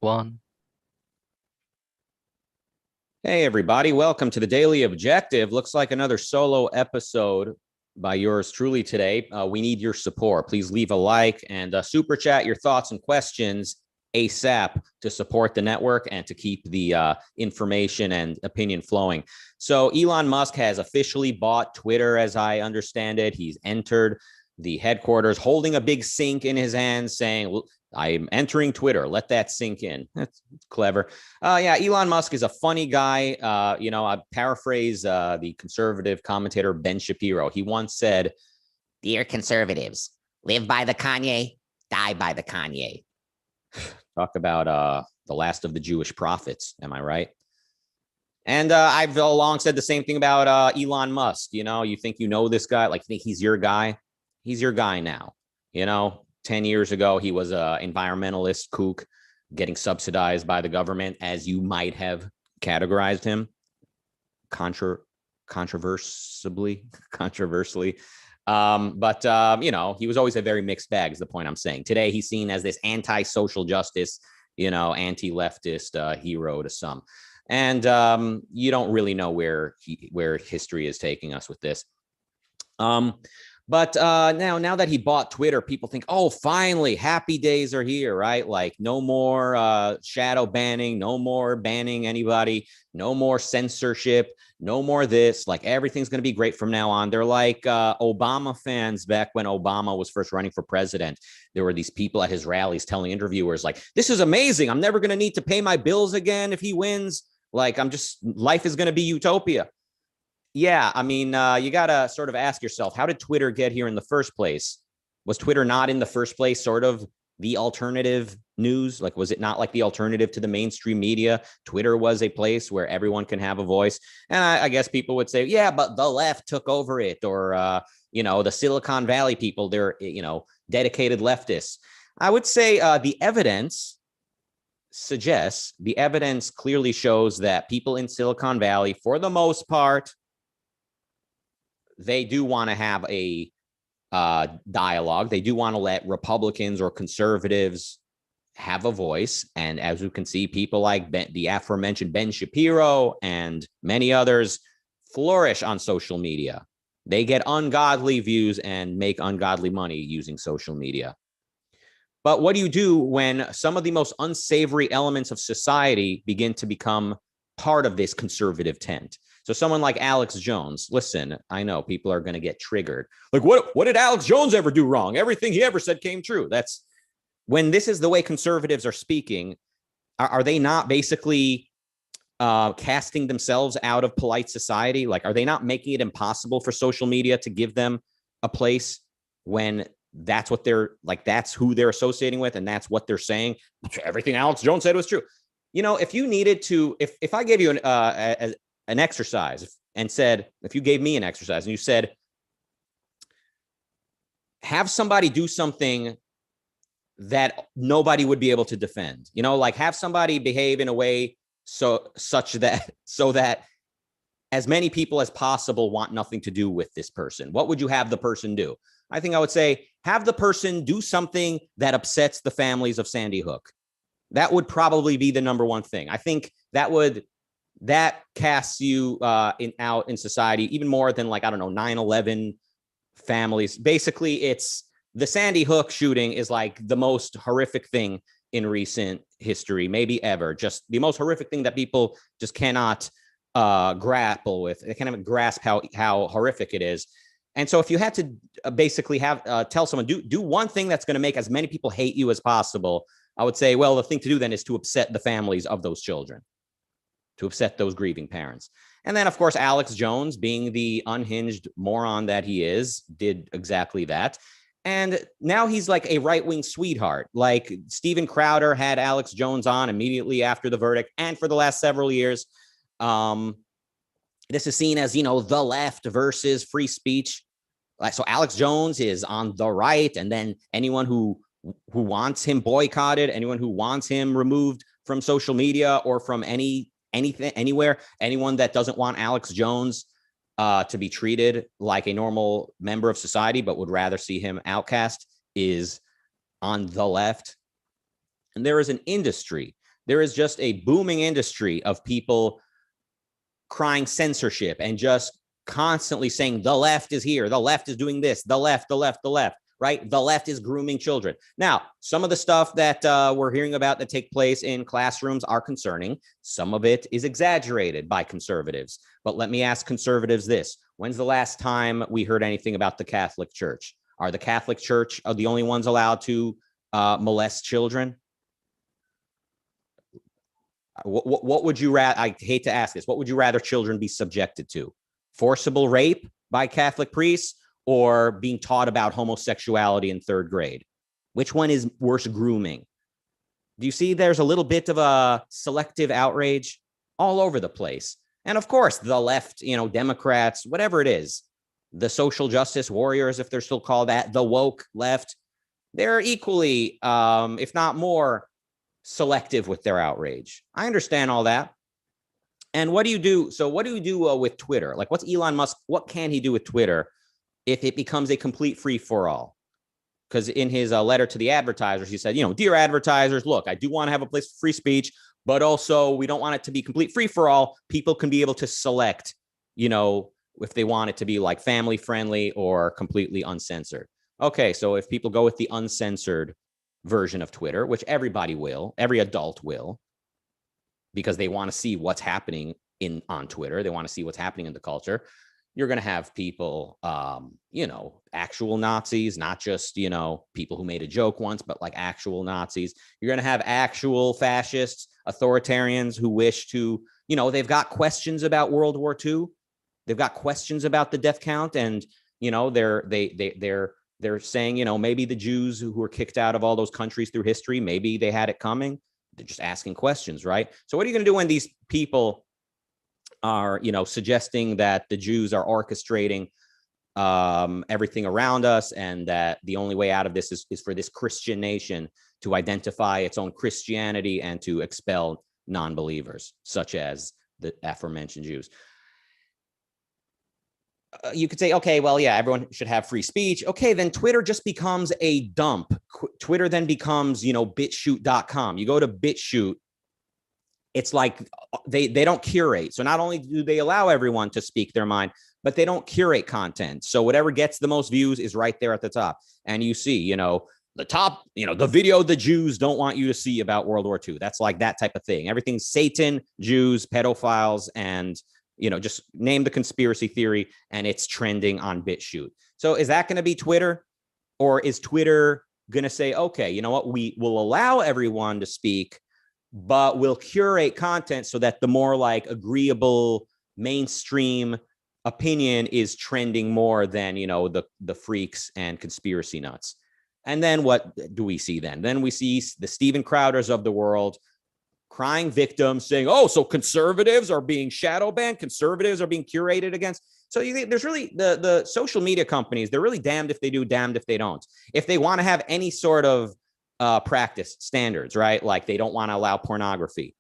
One. Hey, everybody. Welcome to the Daily Objective. Looks like another solo episode by yours truly today. We need your support. Please leave a like and super chat your thoughts and questions ASAP to support the network and to keep the information and opinion flowing. So Elon Musk has officially bought Twitter, as I understand it. He's entered the headquarters holding a big sink in his hands saying, I'm entering Twitter. Let that sink in. That's clever. Yeah, Elon Musk is a funny guy. I paraphrase the conservative commentator Ben Shapiro. He once said, "Dear conservatives, live by the Kanye, die by the Kanye." Talk about the last of the Jewish prophets. Am I right? And I've long said the same thing about Elon Musk. You think you know this guy, like you think he's your guy. He's your guy now. 10 years ago, he was an environmentalist kook getting subsidized by the government, as you might have categorized him controversially. He was always a very mixed bag is the point I'm saying. Today, he's seen as this anti-social justice, anti-leftist hero to some. And you don't really know where history is taking us with this. But now that he bought Twitter, people think, oh, finally, happy days are here, right? Like no more shadow banning, no more banning anybody, no more censorship, no more this. Like everything's going to be great from now on. They're like Obama fans back when Obama was first running for president. There were these people at his rallies telling interviewers like, this is amazing. I'm never going to need to pay my bills again if he wins. Like life is going to be utopia. Yeah, I mean, you got to sort of ask yourself, how did Twitter get here in the first place? Was Twitter not in the first place sort of the alternative news? Like, was it not like the alternative to the mainstream media? Twitter was a place where everyone can have a voice. And I guess people would say, yeah, but the left took over it. Or, the Silicon Valley people, they're, dedicated leftists. I would say the evidence clearly shows that people in Silicon Valley, for the most part, they do want to have a dialogue. They do want to let Republicans or conservatives have a voice. And as you can see, people like the aforementioned Ben Shapiro and many others flourish on social media. They get ungodly views and make ungodly money using social media. But what do you do when some of the most unsavory elements of society begin to become part of this conservative tent? So someone like Alex Jones, listen, I know people are going to get triggered. Like, what did Alex Jones ever do wrong? Everything he ever said came true. That's when this is the way conservatives are speaking. Are they not basically casting themselves out of polite society? Like, are they not making it impossible for social media to give them a place when that's what they're like, that's who they're associating with, and that's what they're saying? Everything Alex Jones said was true. If you needed to, if I gave you an exercise and said, if you gave me an exercise and you said, have somebody do something that nobody would be able to defend, like have somebody behave in a way so that as many people as possible want nothing to do with this person, what would you have the person do? I think I would say, have the person do something that upsets the families of Sandy Hook. That would probably be the number one thing. I think that casts you out in society even more than 9/11 families. Basically, it's the Sandy Hook shooting is like the most horrific thing in recent history, maybe ever. Just the most horrific thing that people just cannot grapple with. They can't even grasp how horrific it is. And so if you had to basically tell someone, do one thing that's going to make as many people hate you as possible, I would say, well, the thing to do then is to upset the families of those children, to upset those grieving parents. And then, of course, Alex Jones, being the unhinged moron that he is, did exactly that. And now he's like a right-wing sweetheart. Like Steven Crowder had Alex Jones on immediately after the verdict and for the last several years. This is seen as, the left versus free speech. So Alex Jones is on the right, and then anyone who wants him boycotted, anyone who wants him removed from social media or from anything, anywhere, anyone that doesn't want Alex Jones to be treated like a normal member of society, but would rather see him outcast, is on the left. And there is an industry There is just a booming industry of people crying censorship and just constantly saying the left is here, the left is doing this, the left, right? The left is grooming children. Now, some of the stuff that we're hearing about that take place in classrooms are concerning. Some of it is exaggerated by conservatives. But let me ask conservatives this. When's the last time we heard anything about the Catholic Church? Are the Catholic Church the only ones allowed to molest children? What would you rather, I hate to ask this, what would you rather children be subjected to? Forcible rape by Catholic priests or being taught about homosexuality in 3rd grade? Which one is worse grooming? Do you see there's a little bit of a selective outrage all over the place? And of course, the left, Democrats, whatever it is, the social justice warriors, if they're still called that, the woke left, they're equally, if not more, selective with their outrage. I understand all that. And what do you do? So what do you do with Twitter? Like, what's Elon Musk? What can he do with Twitter if it becomes a complete free for all? Because in his letter to the advertisers, he said, dear advertisers, look, I do want to have a place for free speech, but also we don't want it to be complete free for all. People can be able to select, if they want it to be like family friendly or completely uncensored. Okay, so if people go with the uncensored version of Twitter, which everybody will, every adult will, because they want to see what's happening on Twitter. They want to see what's happening in the culture. You're going to have people, actual Nazis, not just, people who made a joke once, but like actual Nazis. You're going to have actual fascists, authoritarians who wish to, they've got questions about World War II. They've got questions about the death count. And, they're saying, maybe the Jews who were kicked out of all those countries through history, maybe they had it coming. They're just asking questions, right? So what are you going to do when these people are, suggesting that the Jews are orchestrating everything around us and that the only way out of this is for this Christian nation to identify its own Christianity and to expel non-believers, such as the aforementioned Jews? You could say, okay, well, yeah, everyone should have free speech. Okay, then Twitter just becomes a dump. Twitter then becomes, BitChute.com. You go to BitChute, it's like they don't curate. So not only do they allow everyone to speak their mind, but they don't curate content. So whatever gets the most views is right there at the top. And you see, the top, the video the Jews don't want you to see about World War II. That's like that type of thing. Everything's Satan, Jews, pedophiles, and just name the conspiracy theory and it's trending on BitChute. So is that going to be Twitter? Or is Twitter going to say, okay, you know what? We will allow everyone to speak, but we'll curate content so that the more like agreeable mainstream opinion is trending more than, the freaks and conspiracy nuts. And then what do we see then? Then we see the Steven Crowders of the world crying victims saying, oh, so conservatives are being shadow banned, conservatives are being curated against. So there's really the social media companies, they're really damned if they do, damned if they don't. If they want to have any sort of practice standards, right? Like they don't want to allow pornography.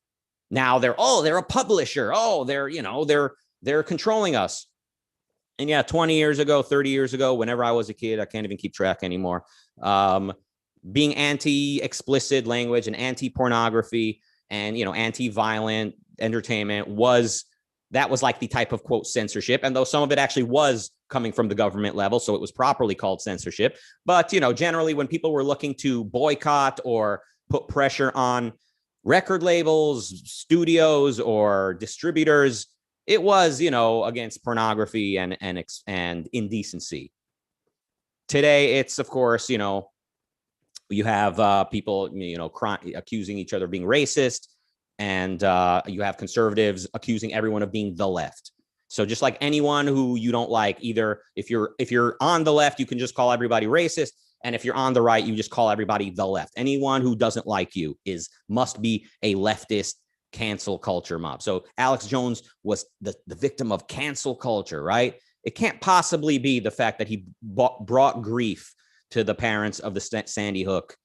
Now they're a publisher. Oh, they're controlling us. And yeah, 20 years ago, 30 years ago, whenever I was a kid, I can't even keep track anymore. Being anti-explicit language and anti-pornography and, anti-violent entertainment was like the type of quote censorship. And though some of it actually was coming from the government level, so it was properly called censorship. But, generally when people were looking to boycott or put pressure on record labels, studios, or distributors, it was, against pornography and indecency. Today, it's, of course, you have people, accusing each other of being racist, and you have conservatives accusing everyone of being the left. So just like anyone who you don't like, either if you're on the left, you can just call everybody racist, and if you're on the right, you just call everybody the left. Anyone who doesn't like you must be a leftist cancel culture mob. So Alex Jones was the victim of cancel culture, right? It can't possibly be the fact that he brought grief to the parents of the Sandy Hook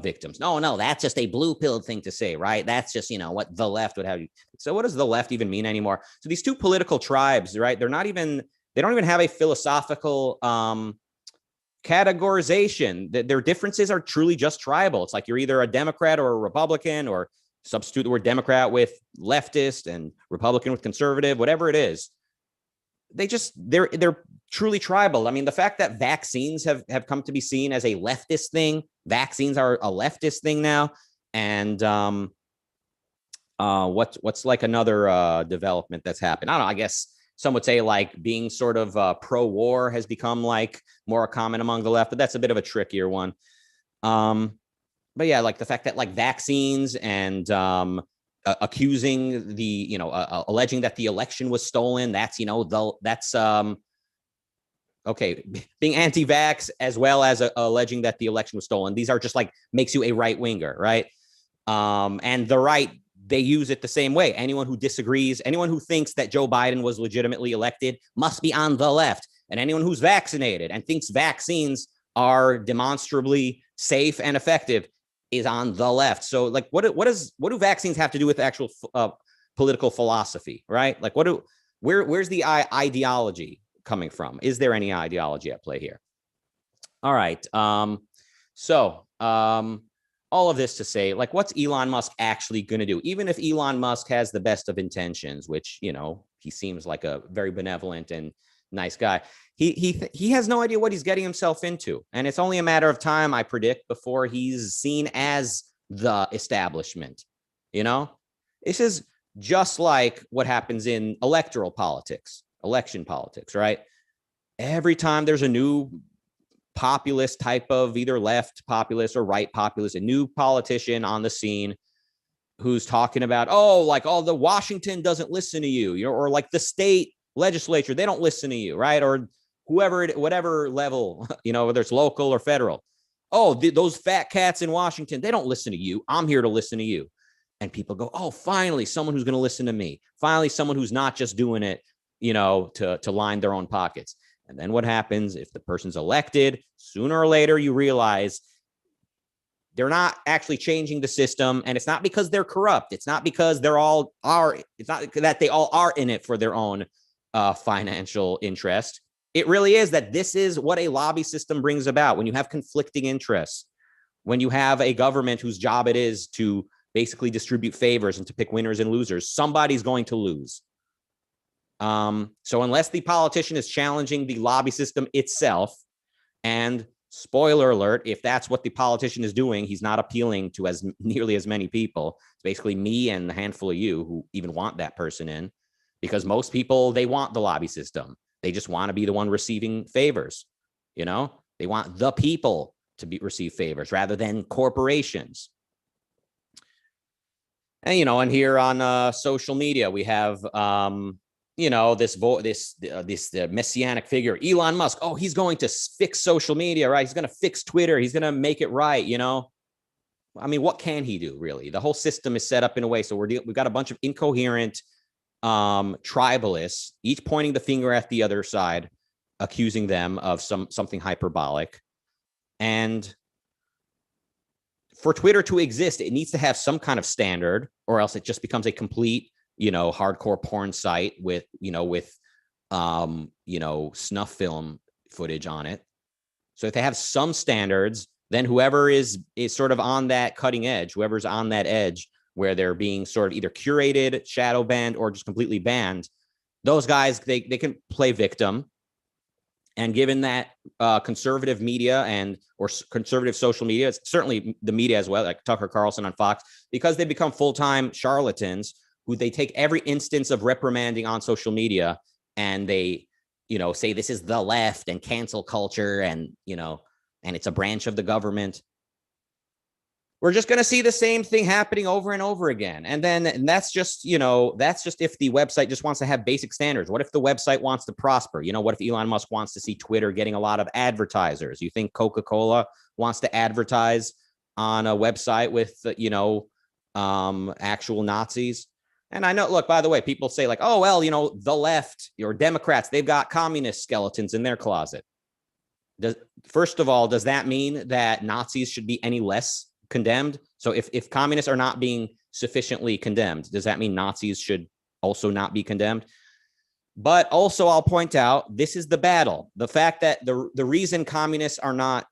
victims. No, that's just a blue pill thing to say, right? That's just, what the left would have you. So what does the left even mean anymore? So these two political tribes, right? They don't even have a philosophical categorization. Their differences are truly just tribal. It's like you're either a Democrat or a Republican, or substitute the word Democrat with leftist and Republican with conservative, whatever it is. They're truly tribal. I mean, the fact that vaccines have come to be seen as a leftist thing, vaccines are a leftist thing now. And what's like another development that's happened? I don't know. I guess some would say like being sort of pro-war has become like more common among the left, but that's a bit of a trickier one. But yeah, like the fact that like vaccines and accusing the, alleging that the election was stolen. That's, okay, being anti-vax as well as alleging that the election was stolen. These are just like makes you a right winger, right? And the right, they use it the same way. Anyone who disagrees, anyone who thinks that Joe Biden was legitimately elected must be on the left. And anyone who's vaccinated and thinks vaccines are demonstrably safe and effective is on the left. So like, what do vaccines have to do with actual political philosophy, right? Like where's the ideology coming from? Is there any ideology at play here? All right. All of this to say, like, what's Elon Musk actually going to do? Even if Elon Musk has the best of intentions, which, he seems like a very benevolent and nice guy, he has no idea what he's getting himself into. And it's only a matter of time, I predict, before he's seen as the establishment. This is just like what happens in electoral politics, election politics, right? Every time there's a new populist type of either left populist or right populist, a new politician on the scene who's talking about, the Washington doesn't listen to you, or like the state legislature, they don't listen to you, right? Or whatever level, whether it's local or federal. Those fat cats in Washington, they don't listen to you. I'm here to listen to you. And people go, finally, someone who's going to listen to me. Finally, someone who's not just doing it, to line their own pockets. And then what happens if the person's elected? Sooner or later, you realize they're not actually changing the system. And it's not because they're corrupt. It's not because it's not that they all are in it for their own financial interest. It really is that this is what a lobby system brings about. When you have conflicting interests, when you have a government whose job it is to basically distribute favors and to pick winners and losers, somebody's going to lose. So unless the politician is challenging the lobby system itself, and spoiler alert, if that's what the politician is doing, he's not appealing to as nearly as many people. It's basically me and a handful of you who even want that person in, because most people, they want the lobby system. They just want to be the one receiving favors. They want the people to receive favors rather than corporations. And, and here on social media, we have, this messianic figure, Elon Musk. He's going to fix social media, right? He's going to fix Twitter. He's going to make it right. I mean, what can he do, really? The whole system is set up in a way. So we've got a bunch of incoherent tribalists, each pointing the finger at the other side, accusing them of something hyperbolic. And for Twitter to exist, it needs to have some kind of standard, or else it just becomes a complete, hardcore porn site with snuff film footage on it. So if they have some standards, then whoever is sort of on that cutting edge, whoever's on that edge where they're being sort of either curated, shadow banned, or just completely banned, those guys, they can play victim. And given that conservative media or conservative social media, it's certainly the media as well, like Tucker Carlson on Fox, because they become full-time charlatans who they take every instance of reprimanding on social media and they, say this is the left and cancel culture and it's a branch of the government. We're just going to see the same thing happening over and over again. And that's just if the website just wants to have basic standards. What if the website wants to prosper? What if Elon Musk wants to see Twitter getting a lot of advertisers? You think Coca-Cola wants to advertise on a website with, actual Nazis? And I know, look, by the way, people say like, the left or Democrats, they've got communist skeletons in their closet. First of all, does that mean that Nazis should be any less condemned? So if communists are not being sufficiently condemned, does that mean Nazis should also not be condemned? But also, I'll point out, this is the battle. The fact that the reason communists are not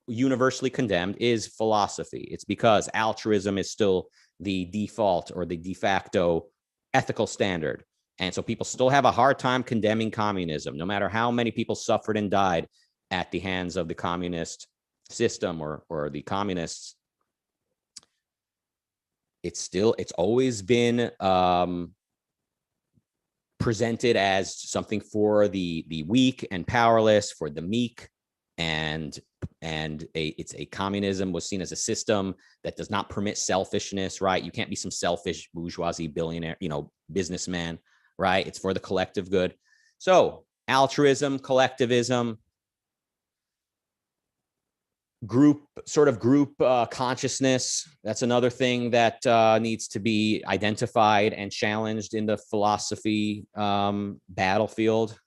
universally condemned is philosophy. It's because altruism is still the default or the de facto ethical standard. And so people still have a hard time condemning communism, no matter how many people suffered and died at the hands of the communist system or the communists. It's always been presented as something for the weak and powerless, for the meek, and it's a communism was seen as a system that does not permit selfishness, right? You can't be some selfish bourgeoisie billionaire, businessman, right? It's for the collective good. So altruism, collectivism, group consciousness. That's another thing that needs to be identified and challenged in the philosophy battlefield.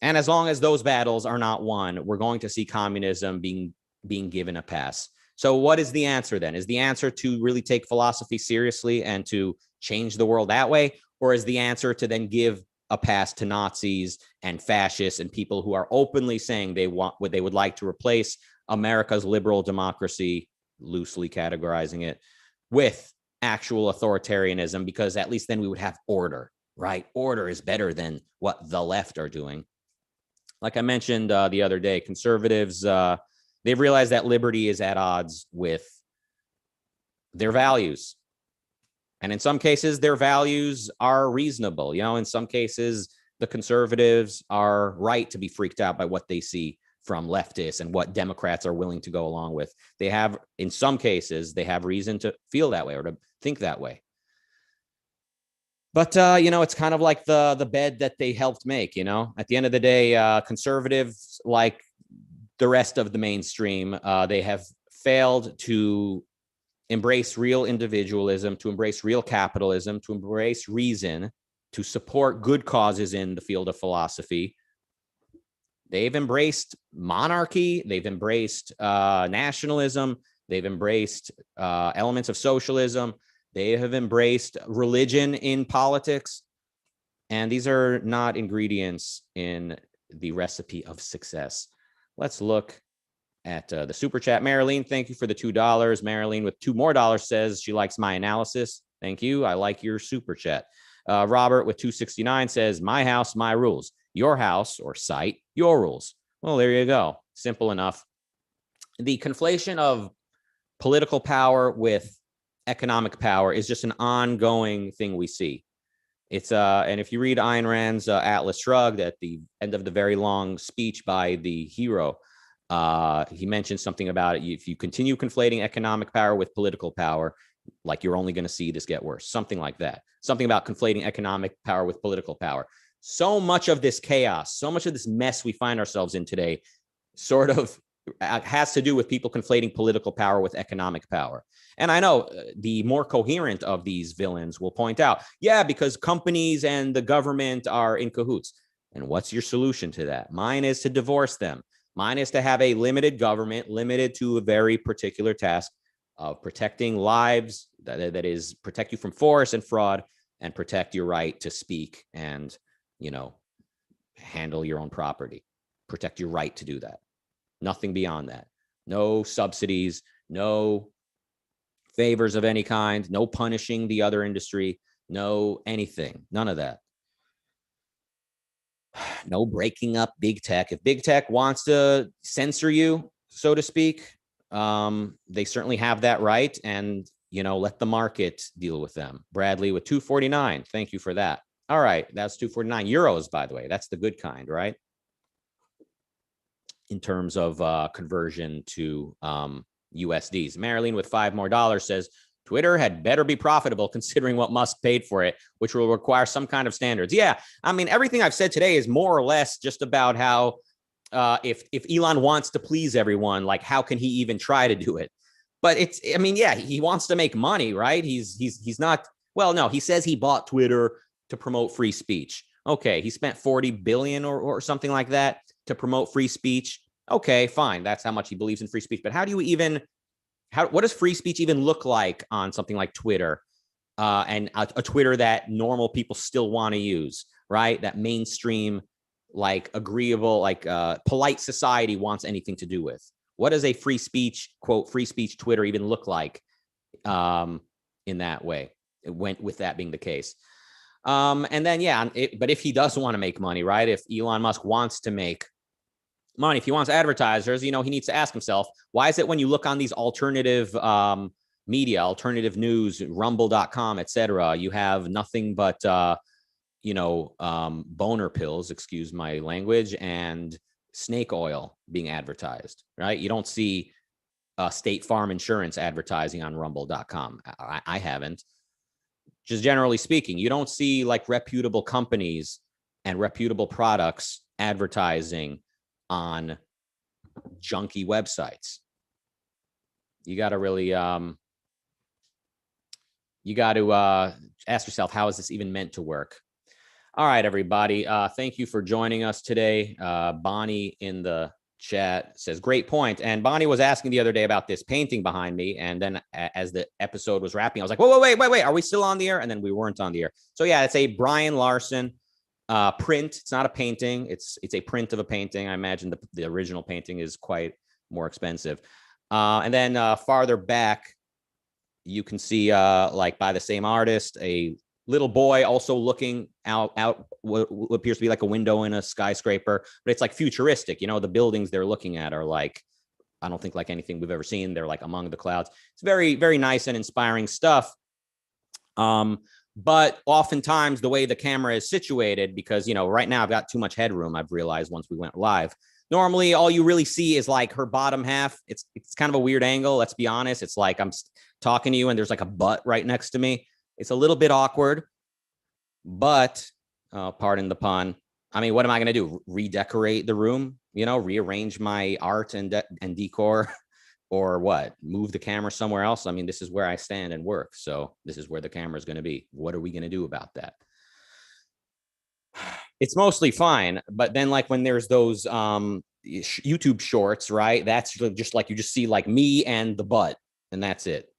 And as long as those battles are not won, we're going to see communism being given a pass. So what is the answer then? Is the answer to really take philosophy seriously and to change the world that way? Or is the answer to then give a pass to Nazis and fascists and people who are openly saying they would like to replace America's liberal democracy, loosely categorizing it, with actual authoritarianism, because at least then we would have order, right? Order is better than what the left are doing. Like I mentioned the other day, conservatives, they've realized that liberty is at odds with their values. And in some cases, their values are reasonable. In some cases, the conservatives are right to be freaked out by what they see from leftists and what Democrats are willing to go along with. In some cases, they have reason to feel that way or to think that way. But, it's kind of like the bed that they helped make, At the end of the day, conservatives, like the rest of the mainstream, they have failed to embrace real individualism, to embrace real capitalism, to embrace reason, to support good causes in the field of philosophy. They've embraced monarchy. They've embraced nationalism. They've embraced elements of socialism. They have embraced religion in politics. And these are not ingredients in the recipe of success. Let's look at the super chat. Marilyn, thank you for the $2. Marilyn with $2 more says she likes my analysis. Thank you. I like your super chat. Robert with $2.69 says, my house, my rules. Your house or site, your rules. Well, there you go. Simple enough. The conflation of political power with economic power is just an ongoing thing we see. It's and if you read Ayn Rand's Atlas Shrugged at the end of the very long speech by the hero, he mentions something about it. If you continue conflating economic power with political power, like you're only going to see this get worse. Something like that. Something about conflating economic power with political power. So much of this chaos, so much of this mess we find ourselves in today sort of has to do with people conflating political power with economic power. And I know the more coherent of these villains will point out, yeah, because companies and the government are in cahoots. And what's your solution to that? Mine is to divorce them. Mine is to have a limited government, limited to a very particular task of protecting lives, that is, protect you from force and fraud, and protect your right to speak and, handle your own property. Protect your right to do that. Nothing beyond that. No subsidies, no favors of any kind, no punishing the other industry, no anything, none of that. No breaking up big tech. If big tech wants to censor you, so to speak, they certainly have that right, and let the market deal with them. Bradley with 249. Thank you for that. All right, that's 249 euros, by the way. That's the good kind, right? In terms of conversion to USDs. Marilyn with $5 more says, Twitter had better be profitable considering what Musk paid for it, which will require some kind of standards. Yeah, I mean, everything I've said today is more or less just about how if Elon wants to please everyone, like how can he even try to do it? But he wants to make money, right? He's not, well, no, he says he bought Twitter to promote free speech. Okay, he spent 40 billion or something like that to promote free speech. Okay, fine. That's how much he believes in free speech. But what does free speech even look like on something like Twitter, and a Twitter that normal people still want to use, right? That mainstream, like agreeable, like polite society wants anything to do with. What does a free speech, quote, free speech Twitter even look like in that way. It went with that being the case. And then, yeah, but if he does want to make money, right? If Elon Musk wants to make money, if he wants advertisers, he needs to ask himself, why is it when you look on these alternative media, alternative news, rumble.com, etc., you have nothing but, boner pills, excuse my language, and snake oil being advertised, right? You don't see State Farm Insurance advertising on rumble.com. I haven't. Just generally speaking, you don't see like reputable companies and reputable products advertising on junky websites. You got to really, you got to ask yourself, how is this even meant to work? All right, everybody. Thank you for joining us today. Bonnie in the chat says, great point. And Bonnie was asking the other day about this painting behind me. And then as the episode was wrapping, I was like, whoa, wait. Are we still on the air? And then we weren't on the air. So yeah, it's a Brian Larson print. It's not a painting. It's a print of a painting. I imagine the original painting is quite more expensive. And then farther back, you can see like by the same artist, a little boy also looking out what appears to be like a window in a skyscraper, but it's like futuristic. The buildings they're looking at are like, I don't think like anything we've ever seen. They're like among the clouds. It's very, very nice and inspiring stuff. But oftentimes the way the camera is situated, because, right now I've got too much headroom, I've realized once we went live. Normally, all you really see is like her bottom half. It's kind of a weird angle. Let's be honest. It's like I'm talking to you and there's like a butt right next to me. It's a little bit awkward, but pardon the pun. I mean, what am I going to do? Redecorate the room, rearrange my art and decor, or what? Move the camera somewhere else? I mean, this is where I stand and work. So this is where the camera is going to be. What are we going to do about that? It's mostly fine. But then like when there's those YouTube shorts, right? That's just like, you just see like me and the butt, and that's it.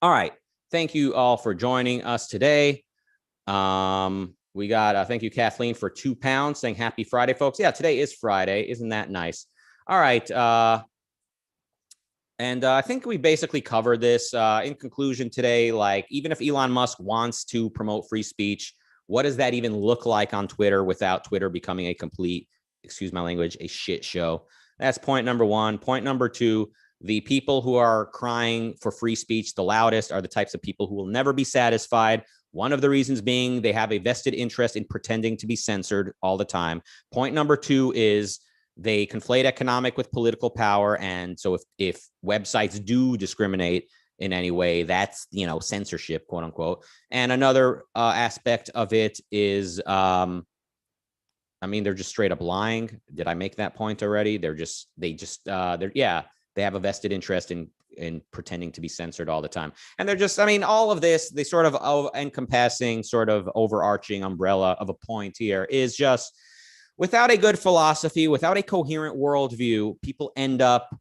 All right. Thank you all for joining us today. We got, thank you, Kathleen, for £2 saying happy Friday, folks. Yeah, today is Friday. Isn't that nice? All right. And I think we basically covered this in conclusion today. Like, even if Elon Musk wants to promote free speech, what does that even look like on Twitter without Twitter becoming a complete, excuse my language, a shit show? That's point number one. Point number two, the people who are crying for free speech the loudest are the types of people who will never be satisfied. One of the reasons being they have a vested interest in pretending to be censored all the time. Point number two is they conflate economic with political power. And so if websites do discriminate in any way, that's, censorship, quote unquote. And another aspect of it is, they're just straight up lying. Did I make that point already? They have a vested interest in pretending to be censored all the time. And they're just, all of this, they sort of encompassing, sort of overarching umbrella of a point here is just, without a good philosophy, without a coherent worldview, people end up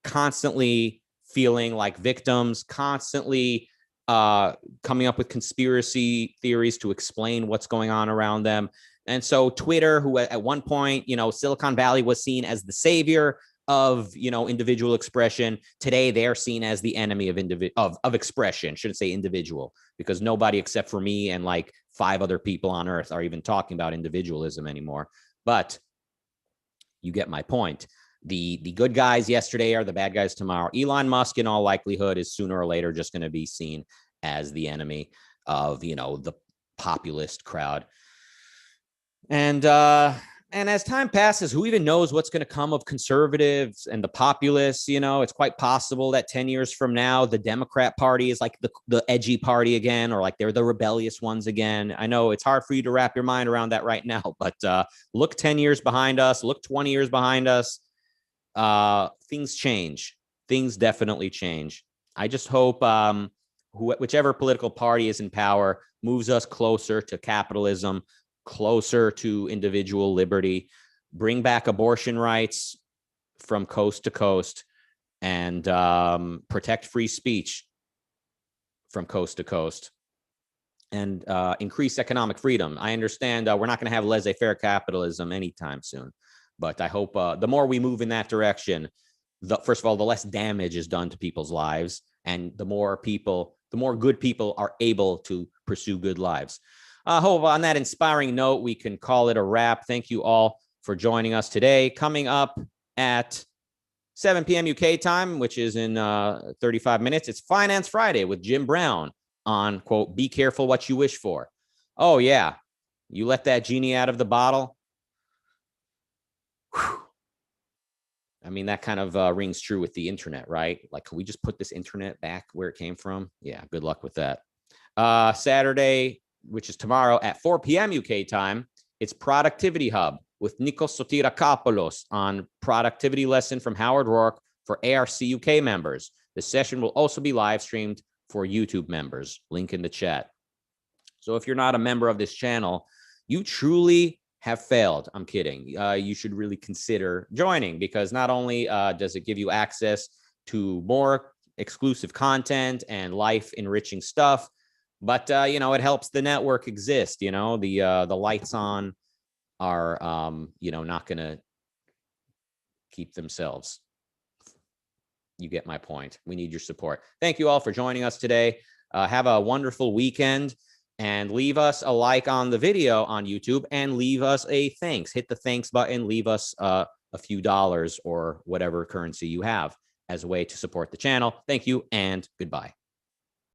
constantly feeling like victims, constantly coming up with conspiracy theories to explain what's going on around them. And so Twitter, who at one point, Silicon Valley was seen as the savior of, individual expression. Today, they're seen as the enemy of expression. Shouldn't say individual, because nobody except for me and like 5 other people on earth are even talking about individualism anymore. But you get my point. The good guys yesterday are the bad guys tomorrow. Elon Musk, in all likelihood, is sooner or later just going to be seen as the enemy of, the populist crowd. And as time passes, who even knows what's going to come of conservatives and the populists? It's quite possible that 10 years from now, the Democrat Party is like the edgy party again, or like they're the rebellious ones again. I know it's hard for you to wrap your mind around that right now, but look 10 years behind us, look 20 years behind us. Things change. Things definitely change. I just hope whichever political party is in power moves us closer to capitalism, closer to individual liberty, bring back abortion rights from coast to coast, and protect free speech from coast to coast, and increase economic freedom. I understand we're not going to have laissez-faire capitalism anytime soon, but I hope the more we move in that direction, first of all, the less damage is done to people's lives, and the more good people are able to pursue good lives. I hope on that inspiring note, we can call it a wrap. Thank you all for joining us today. Coming up at 7 p.m. UK time, which is in 35 minutes, it's Finance Friday with Jim Brown on, quote, be careful what you wish for. Oh, yeah. You let that genie out of the bottle. Whew. I mean, that kind of rings true with the internet, right? Like, can we just put this internet back where it came from? Yeah, good luck with that. Saturday, which is tomorrow at 4 p.m. UK time, it's Productivity Hub with Nikos Sotirakopoulos on productivity lesson from Howard Rourke for ARCUK members. The session will also be live streamed for YouTube members. Link in the chat. So if you're not a member of this channel, you truly have failed. I'm kidding. You should really consider joining, because not only does it give you access to more exclusive content and life enriching stuff, but you know, it helps the network exist. You know, the lights on are you know, not going to keep themselves. You get my point. We need your support. Thank you all for joining us today. Have a wonderful weekend, and leave us a like on the video on YouTube, and leave us a thanks. Hit the thanks button. Leave us a few dollars or whatever currency you have as a way to support the channel. Thank you and goodbye.